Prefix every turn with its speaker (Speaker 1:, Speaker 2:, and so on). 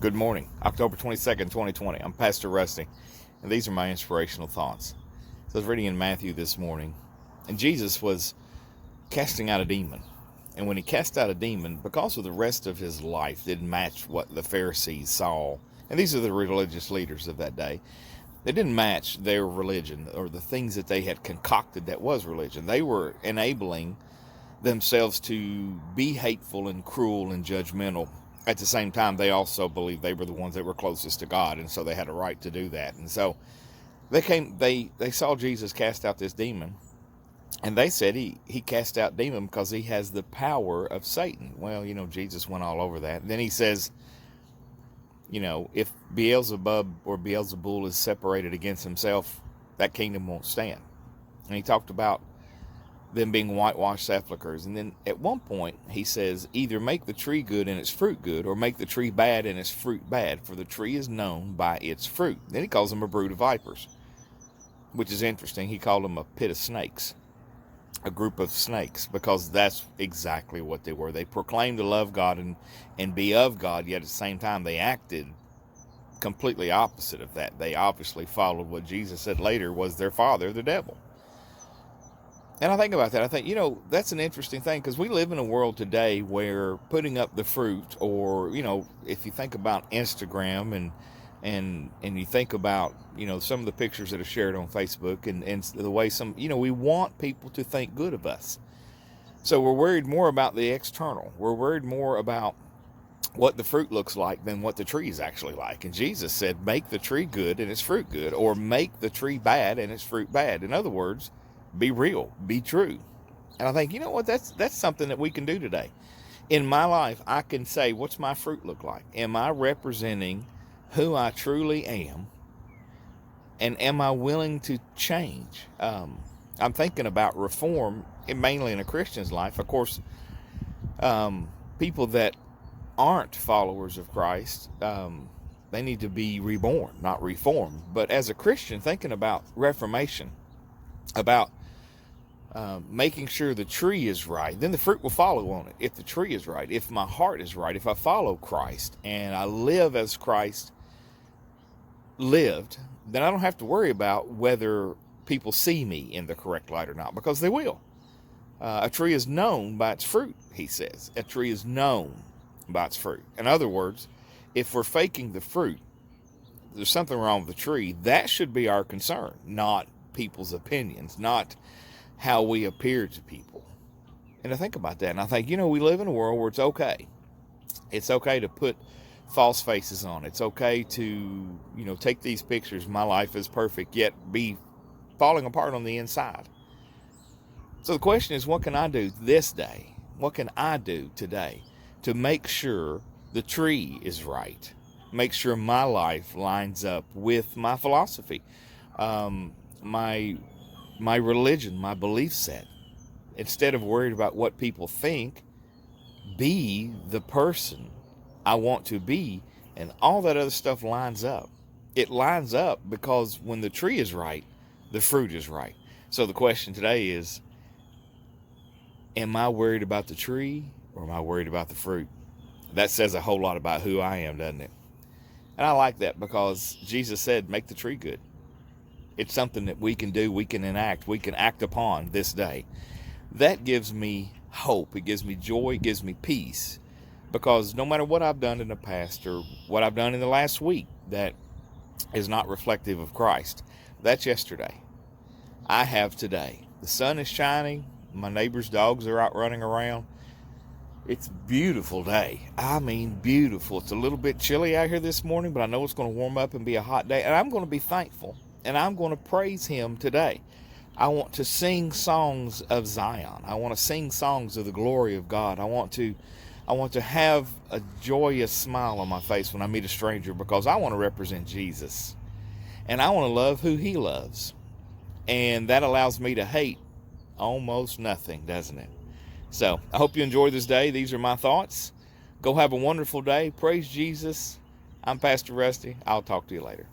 Speaker 1: Good morning, October 22nd, 2020. I'm Pastor Rusty, and these are my inspirational thoughts. So I was reading in Matthew this morning, and Jesus was casting out a demon. And when he cast out a demon, because of the rest of his life didn't match what the Pharisees saw, and these are the religious leaders of that day, they didn't match their religion or the things that they had concocted that was religion. They were enabling themselves to be hateful and cruel and judgmental. At the same time, they also believed they were the ones that were closest to God, and so they had a right to do that. And so they saw Jesus cast out this demon, and they said he cast out demon because he has the power of Satan. Well, Jesus went all over that. And then he says, if Beelzebub or Beelzebul is separated against himself, that kingdom won't stand. And he talked about them being whitewashed sepulchres. And then at one point he says, either make the tree good and its fruit good, or make the tree bad and its fruit bad, for the tree is known by its fruit. Then he calls them a brood of vipers, which is interesting. He called them a pit of snakes, a group of snakes, because that's exactly what they were. They proclaimed to love God and be of God, yet at the same time they acted completely opposite of that. They obviously followed what Jesus said later was their father, the devil. And I think about that. I think, that's an interesting thing, because we live in a world today where putting up the fruit, or, if you think about Instagram and you think about, some of the pictures that are shared on Facebook and the way we want people to think good of us. So we're worried more about the external. We're worried more about what the fruit looks like than what the tree is actually like. And Jesus said, make the tree good and its fruit good, or make the tree bad and its fruit bad. In other words, be real, be true. And I think, that's something that we can do today. In my life, I can say, what's my fruit look like? Am I representing who I truly am? And am I willing to change? I'm thinking about reform, mainly in a Christian's life. Of course, people that aren't followers of Christ, they need to be reborn, not reformed. But as a Christian, thinking about reformation, about making sure the tree is right, then the fruit will follow on it. If the tree is right, if my heart is right, if I follow Christ and I live as Christ lived, then I don't have to worry about whether people see me in the correct light or not, because they will. A tree is known by its fruit, he says. A tree is known by its fruit. In other words, if we're faking the fruit, there's something wrong with the tree. That should be our concern, not people's opinions, not how we appear to people. And I think about that, and I think, we live in a world where it's okay. It's okay to put false faces on. It's okay to, take these pictures. My life is perfect, yet be falling apart on the inside. So the question is, what can I do this day? What can I do today to make sure the tree is right? Make sure my life lines up with my philosophy, my religion, my belief set. Instead of worried about what people think, be the person I want to be, and all that other stuff lines up. It lines up because when the tree is right, the fruit is right. So the question today is, am I worried about the tree, or am I worried about the fruit? That says a whole lot about who I am, doesn't it? And I like that, because Jesus said, make the tree good. It's something that we can do, we can enact, we can act upon this day. That gives me hope, it gives me joy, it gives me peace, because no matter what I've done in the past or what I've done in the last week that is not reflective of Christ, that's yesterday. I have today. The sun is shining, my neighbor's dogs are out running around. It's a beautiful day. I mean, beautiful. It's a little bit chilly out here this morning, but I know it's going to warm up and be a hot day, and I'm going to be thankful. And I'm going to praise him today. I want to sing songs of Zion. I want to sing songs of the glory of God. I want to have a joyous smile on my face when I meet a stranger, because I want to represent Jesus. And I want to love who he loves. And that allows me to hate almost nothing, doesn't it? So I hope you enjoy this day. These are my thoughts. Go have a wonderful day. Praise Jesus. I'm Pastor Rusty. I'll talk to you later.